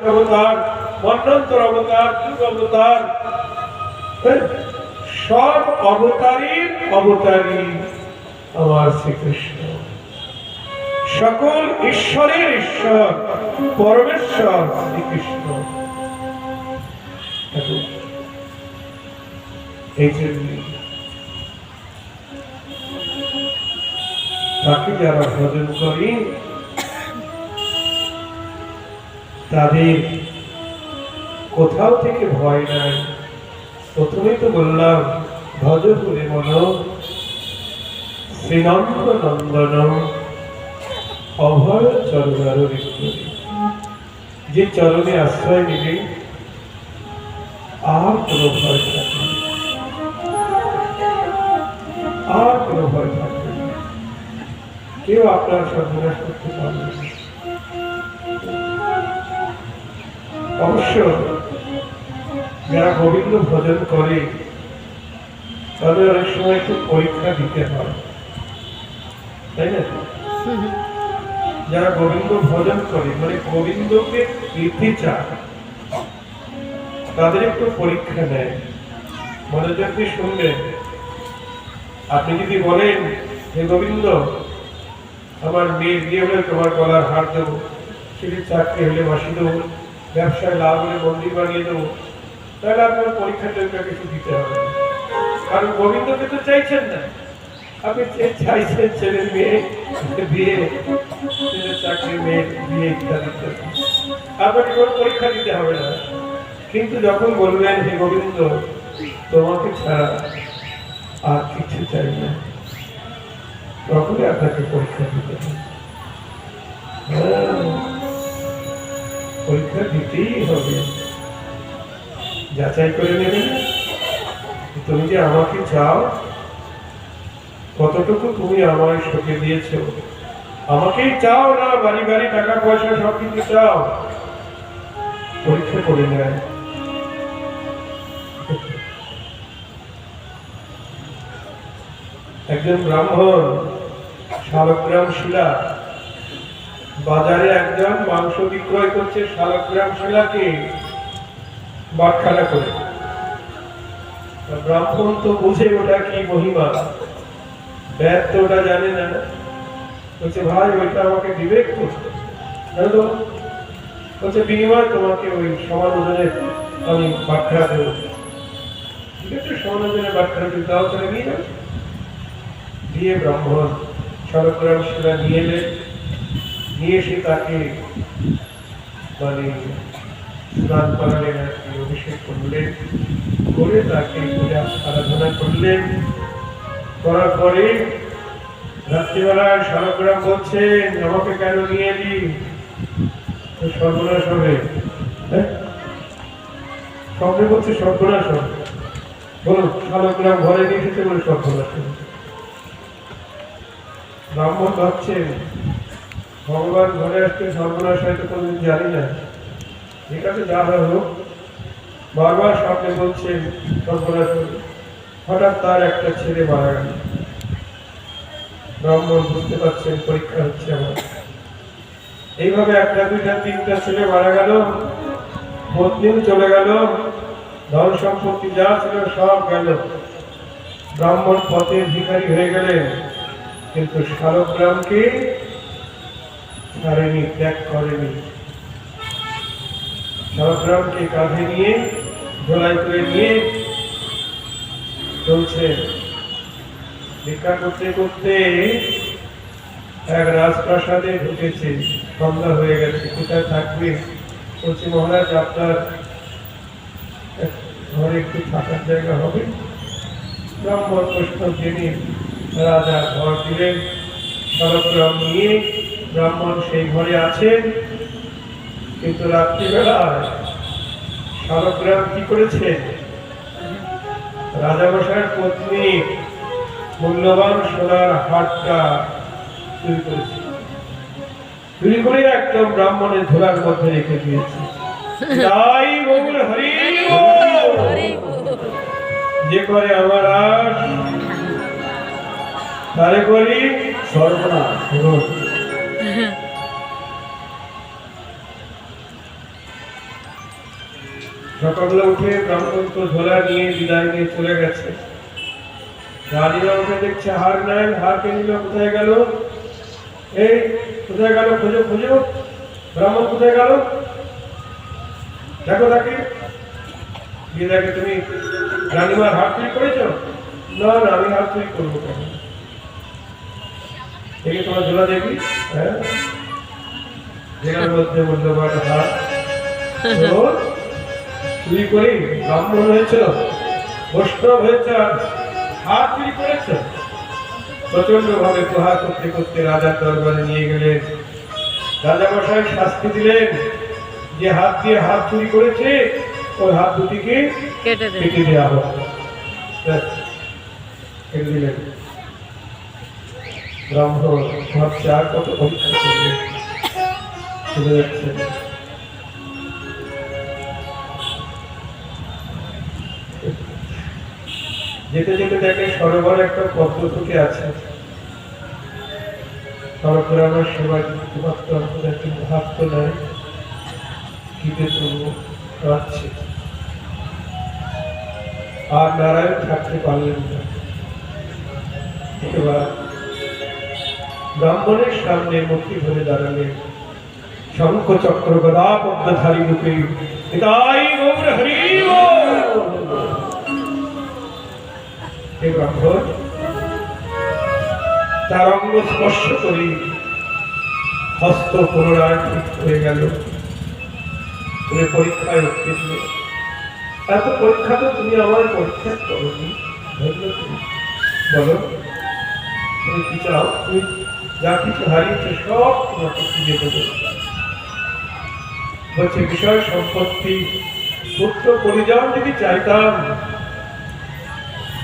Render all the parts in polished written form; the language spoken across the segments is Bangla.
অবতার, মন্বন্তর অবতার, যুগ অবতার, সব অবতারীর অবতারী আমার শ্রীকৃষ্ণ। সকল ঈশ্বরের ঈশ্বর পরমেশ্বর শ্রীকৃষ্ণ। এই জন্য তাকে যারা ভজন করি তাদের কোথাও থেকে ভয় নাই। প্রথমেই তো বললাম ভজ করে মন শ্রীনন্দ নন্দন অভয় চরণার বিক্রমী। যে চরণে আশ্রয় নিবে আর কোনো ভয় থাকবে না, আর কোনো ভয় থাকবে না। কেউ আপনার সর্বনাশ করতে পারবে না। অবশ্য যারা গোবিন্দ ভজন করে তাদের অনেক সময় একটু পরীক্ষা দিতে হয়, তাই না? যারা গোবিন্দ ভজন করে মানে গোবিন্দকে পেতে চায় তাদের একটু পরীক্ষা নেয়। মনোযোগ দিয়ে শুনবেন। আপনি যদি বলেন যে গোবিন্দ আমার মেয়ের বিয়ে হলে তোমার গলার হার দেবো, ছেলের চাকরি হলে মাসি দেবো, ব্যবসায় লাভ হলে মন্দির বানিয়ে দেবো, তাহলে আপনার পরীক্ষা টরীক্ষা কিছু দিতে হবে। কারণ গোবিন্দকে তো চাইছেন না, আপনি চাইছেন ছেলের মেয়ে বিয়ে, ছেলের চাকরি, মেয়ের বিয়ে ইত্যাদি। আপনাকে কোনো পরীক্ষা দিতে হবে না। কিন্তু যখন বলবেন হে গোবিন্দ তোমাকে ছাড়া আর কিছু চাই না, তখনই আপনাকে পরীক্ষা দিতে হবে। পরীক্ষা দিতেই হবে। যাচাই করে নেবেন তুমি যে আমাকে চাও, কতটুকু তুমি আমার শোকে দিয়েছ। আমাকেই চাও না বাড়ি বাড়ি টাকা পয়সা সব কিছু চাও, পরীক্ষা করে নেয়। একজন ব্রাহ্মণ শালগ্রাম শিলা, বাজারে একজন মাংস বিক্রয় করছে শালগ্রাম শিলাকে বাটখারা করে। ব্রাহ্মণ তো বুঝে ওটা কি মহিমা, ব্যাদ তো ওটা জানে না। বলছে ভাই ওইটা আমাকে দিবে একটু, বলছে বিনিময় তোমাকে ওই সমান ওজনে আমি বাটখারা দেবো। ঠিক আছে, সমান ওজনে বাটখারা দিতে তাও করে নিয়ে যাবে। দিয়ে ব্রাহ্মণ শালগ্রাম শিলা নিয়ে এলেন, নিয়ে এসে তাকে মানে স্নান করালেন, আর কি অভিষেক করলেন, করে তাকে পূজা আরাধনা করলেন। করার পরে রাত্রিবেলায় শালগ্রাম বলছেন আমাকে কেন নিয়ে এলি, সর্বনাশ হবে। স্বপ্নে বলছে সর্বনাশ হবে। বলুন শালগ্রাম ঘরে নিয়ে এসেছে বলে সর্বনাশ হবে। ব্রাহ্মণ ভাবছেন ভগবান ঘরে আসতে সর্বনাশ হয়তো কোনদিন জানি না, ঠিক আছে যা হয় হোক। বারবার স্বপ্নে বলছেন সর্বনাশ হবে। হঠাৎ তার একটা ছেলে মারা গেল। ব্রাহ্মণ বুঝতে পারছেন পরীক্ষা হচ্ছে আমার। এইভাবে একটা দুইটা তিনটা ছেলে মারা গেল, পত্নীও চলে গেল, ধন সম্পত্তি যা ছিল সব গেল। ব্রাহ্মণ পথের ভিখারি হয়ে গেলেন, কিন্তু শালগ্রামকে ছাড়েনি, ত্যাগ করেনি। শালগ্রামকে কাঁধে নিয়ে ঝোলাই করে নিয়ে চলছে। ভিক্ষা করতে করতে এক রাজপ্রাসাদে ঢুকেছে। সন্ধ্যা হয়ে গেছে, কোথায় থাকবে? বলছে মহারাজ আপনার ঘরে একটু থাকার জায়গা হবে? ব্রাহ্মণ প্রশ্ন জেনে রাজা ঘর দিলেন। শালগ্রাম নিয়ে ব্রাহ্মণ সেই ঘরে আছেন। কিন্তু রাত্রিবেলায় শালগ্রাম কি করেছে? রাজামশাইয়ের পত্নী মূল্যবান সোনার হারটা চুরি করেছে। চুরি করে একদম ব্রাহ্মণের ধুলার মধ্যে রেখে দিয়েছে। তাই বল হরি যে করে আমার আশ তারে করি সর্বনাশ। সকালবেলা উঠে ব্রাহ্মণ তো ঝোলা নিয়ে বিদায় নিয়ে চলে গেছে। রানীরা উঠে দেখছে হার নাই, হার কে নিল, কোথায় গেল, এই কোথায় গেল, খোঁজো খোঁজো, ব্রাহ্মণ কোথায় গেল, দেখো তাকে। গিয়ে দেখে, তুমি রানীমার হার চুরি করেছ? না না, আমি হার চুরি করবো কেন, দেখি তোমার ঝোলা দেখি। হ্যাঁ, জেলার মধ্যে মূল্যবান হার চুরি করি, ব্রাহ্মণ হয়েছ, বৈষ্ণব হয়েছ, হার চুরি করেছ। প্রচন্ড ভাবে প্রহার করতে করতে রাজার দরবারে নিয়ে গেলেন। রাজা মশাই শাস্তি দিলেন, যে হাত দিয়ে হাত চুরি করেছে ওই হাত দুটিকে কেটে দেওয়া হোক। কেটে দিলেন। ব্রাহ্মণ ভাবছে আর কত পরীক্ষা করবে, চলে যাচ্ছে। যেতে যেতে দেখে সরোবরে একটা পদ্ম ফুটে আছে। সরোবরে আমার সেবায় কিন্তু হাত তো নাই, খিদে তবু কাঁদছে। আর নারায়ণ থাকতে পারলেন না। এবার ব্রাহ্মণের সামনে মুক্তি ধরে দাঁড়ালেন, শঙ্খ চক্র গদা পদ্মধারী রূপে। তাই গৌর হরি ব্রাহ্মণ তার অঙ্গ স্পর্শ করে হস্ত পুনরায় ঠিক হয়ে গেল। তুমি পরীক্ষায় উত্তীর্ণ, এত পরীক্ষা তো তুমি আমার পরীক্ষা করনি, বলো তুমি কি চাও? তুমি যা কিছু হারিয়েছে সব তোমাকে ফিরে দেবে। বলছে বিষয় সম্পত্তি, পুত্র পরিজন যদি চাইতাম,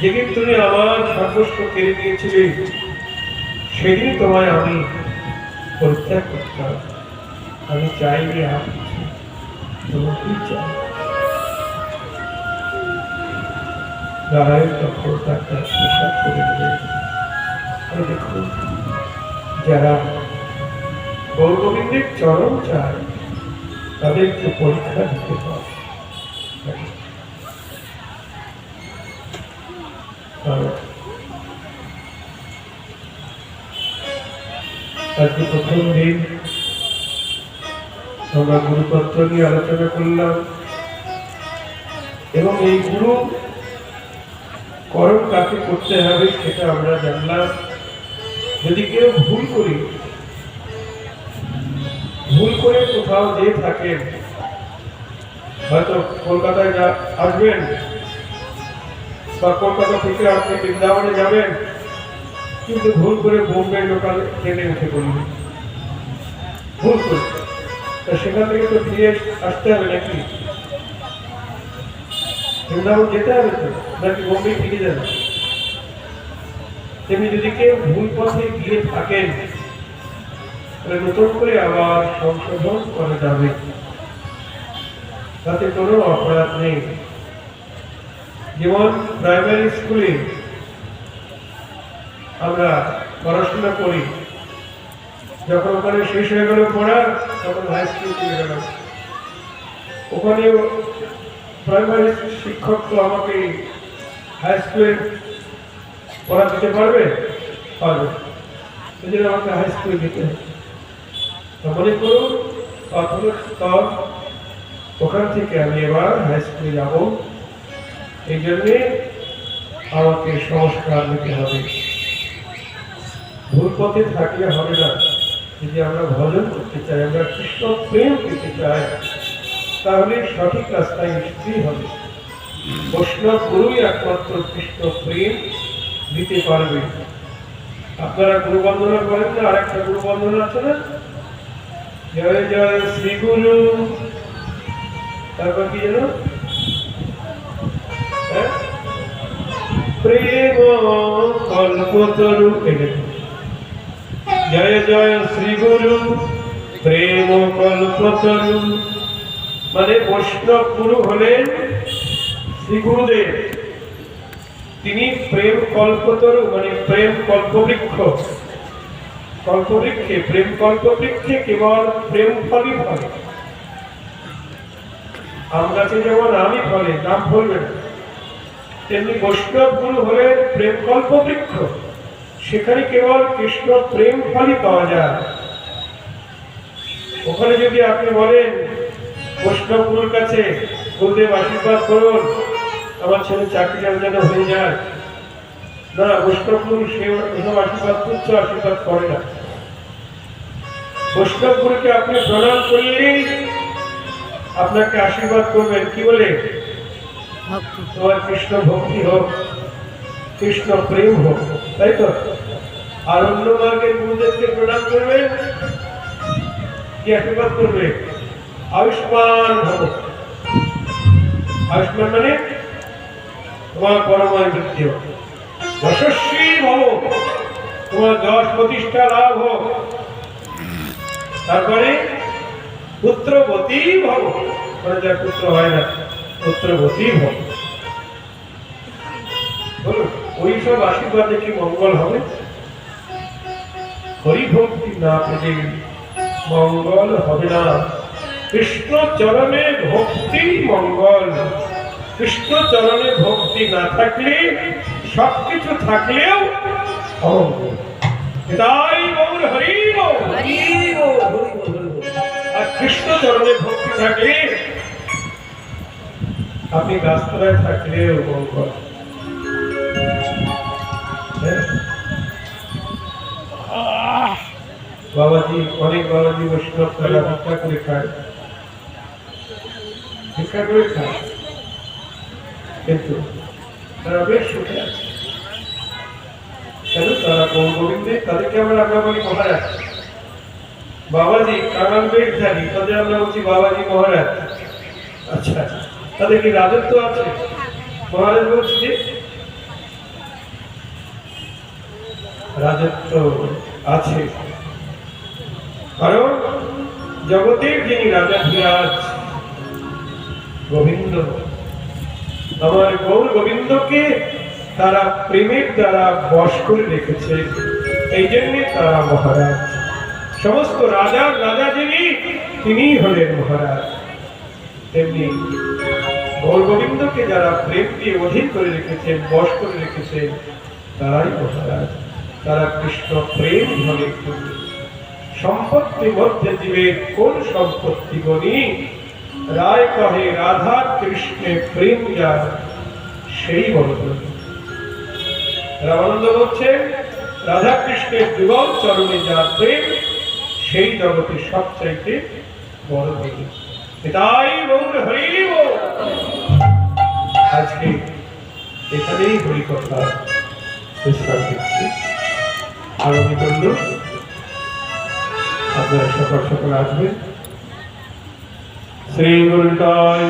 যেদিন তুমি আমার সর্বস্ব কেড়ে দিয়েছিলে সেদিন তোমায় আমি পরিত্যাগ করতাম। আমি চাইনি আর কিছু, তোমাকেই চাই। নারায়ণ তখন তাকে প্রসাদ করে দিলেন। দেখুন, যারা গৌর গোবিন্দের চরণ চায় তাদেরকে পরীক্ষা দিতে হয়। আজকে প্রথম দিন আমরা গুরুতত্ত্ব নিয়ে আলোচনা করলাম এবং এই গুরু করণ কাকে করতে হবে সেটা আমরা জানলাম। যদি কেউ ভুল করে কোথাও যে থাকেন, হয়তো কলকাতায় আসবেন বা কলকাতা থেকে আপনি বৃন্দাবনে যাবেন, কিন্তু ভুল করে বোম্বে লোকাল ট্রেনে উঠে পড়লেন, ভুল করে, সেখান থেকে তো ফিরে আসতে হবে নাকি? বৃন্দাবন যেতে হবে তো, নাকি বোম্বে ফিরে যাবে? তেমনি যদি কেউ ভুল পথে গিয়ে থাকেন, তাহলে নতুন করে আবার সংশোধন করা যাবে, তাতে কোনো অপরাধ নেই। যেমন প্রাইমারি স্কুলে আমরা পড়াশোনা করি, যখন ওখানে শেষ হয়ে গেল পড়া, তখন হাই স্কুল চলে গেল। ওখানে প্রাইমারি শিক্ষক তো আমাকে হাই স্কুলে পড়া দিতে পারবে? সেই জন্য আমাকে হাই স্কুলে দিতে হবে। মনে করুন প্রাথমিক স্তর, ওখান থেকে আমি এবার হাই স্কুলে যাব, এই জন্যে আমাকে সংস্কার নিতে হবে। ভুল পথে থাকলে হবে না। যদি আমরা ভজন করতে চাই, আমরা কৃষ্ণ প্রেম পেতে চাই, তাহলে সঠিক রাস্তায় নিশ্চয়ই হবে। বৈষ্ণব গুরুই একমাত্র কৃষ্ণ প্রেম দিতে পারবে। আপনারা গুরু বন্দনা করেন না? আর একটা গুরু বন্দনা আছে না, জয় জয় শ্রী গুরু, তারপর কি যেন প্রেম কল্পতরু, জয় জয় শ্রী গুরু প্রেম কল্পতরু। মানে বৈষ্ণব গুরু হলেন শ্রী গুরুদেব, তিনি প্রেম কল্পতরু, মানে প্রেম কল্পবৃক্ষ। কল্পবৃক্ষে, প্রেম কল্পবৃক্ষে কেবল প্রেম ফলই ফলে। আম গাছে যেমন আমই ফলে, নাম ফলবে না, তেমনি বৈষ্ণব গুরু হলেন প্রেম কল্প বৃক্ষ, সেখানে কেবল কৃষ্ণ প্রেম ফলই পাওয়া যায়। ওখানে যদি আপনি বলেন বৈষ্ণব গুরুর কাছে, গুরুদেব আশীর্বাদ করুন আমার ছেলে চাকরিটা যেন হয়ে যায়, না, বৈষ্ণব গুরু সেসব আশীর্বাদ তুচ্ছ আশীর্বাদ করে না। বৈষ্ণব গুরুকে আপনি প্রণাম করলেই আপনাকে আশীর্বাদ করবেন, কি বলে? তোমার কৃষ্ণ ভক্তি হোক, কৃষ্ণ প্রেম হোক, তাই তো? আর অন্য মার্গের গুরুদেবকে প্রণাম করবেন, কি আশীর্বাদ করবে? আয়ুষ্মান ভব। আয়ুষ্মান মানে তোমার পরমায় বৃদ্ধি হোক, যশস্বী ভব, তোমার যশ প্রতিষ্ঠা লাভ হোক, তারপরে পুত্রবতী ভব, মানে যার পুত্র হয় না পুত্রবতী ভব। বলুন ওই সব আশীর্বাদে কি মঙ্গল হবে? হরিভক্তি না পেলে মঙ্গল হবে না। কৃষ্ণ চরণে ভক্তি মঙ্গল। কৃষ্ণ চরণে ভক্তি না থাকলে সবকিছু থাকলেও অমঙ্গল। তাই গৌর হরি বল। আর কৃষ্ণ চরণে ভক্তি থাকলে আপনি গাছতলায় থাকলেও মঙ্গল। বাবাজি, অনেক বাবাজি বৈষ্ণব তারা ভিক্ষা করে খায়, ভিক্ষা করে খায়, কিন্তু তারা বেশ সুখে আছে। কেন? তারা গৌর গোবিন্দে, তাদেরকে আমরা বলি মহারাজ। বাবাজি কাঙাল বেশধারী, তাদের আমরা বলছি বাবাজি মহারাজ। আচ্ছা, তাদের কি রাজত্ব আছে? মহারাজ বলছি যে রাজত্ব আছে, কারণ জগতের যিনি রাজাধিরাজ গোবিন্দ, আমার গৌর গোবিন্দকে তারা প্রেমের দ্বারা বশ করে রেখেছে, এই জন্যে তারা মহারাজ। সমস্ত রাজার রাজা যিনি, তিনি হলেন মহারাজ। তেমনি গৌর গোবিন্দকে যারা প্রেম দিয়ে অধীন করে রেখেছেন, বশ করে রেখেছেন, তারাই মহারাজ। তারা কৃষ্ণ প্রেম ধরে। সম্পত্তি মধ্যে জীবের কোন সম্পত্তি গণি? রায় কহে রাধা কৃষ্ণে প্রেম যার সেই বড়। রামানন্দ বলছেন রাধা কৃষ্ণের যুগল চরণে যার প্রেম, সেই জগতে সবচাইতে বড় ধনী। তাই গৌর হরি বল। আজকে এখানেই হরিকথা বিশ্রাম দিচ্ছি। আগামী দিন আপনারা সকাল সকাল আসবেন। শ্রী গুরুদায়